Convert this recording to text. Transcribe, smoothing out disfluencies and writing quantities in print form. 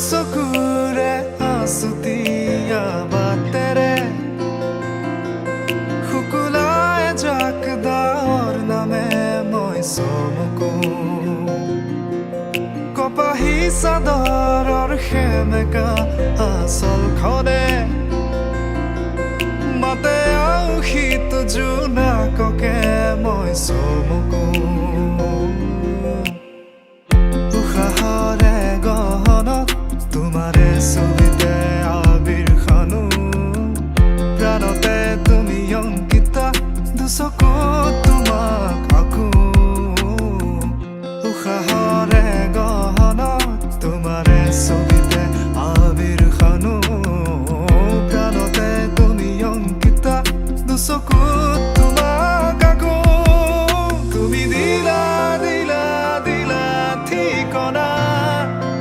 চকুৰে আছুতীয়া বাটেৰে শুকুলাই জাক দাৱৰ নামে মই চমকো কপাহী চাদৰৰ সেমেকা আঁচলখনে মাতে আউসীত জোনাককে মই চমকো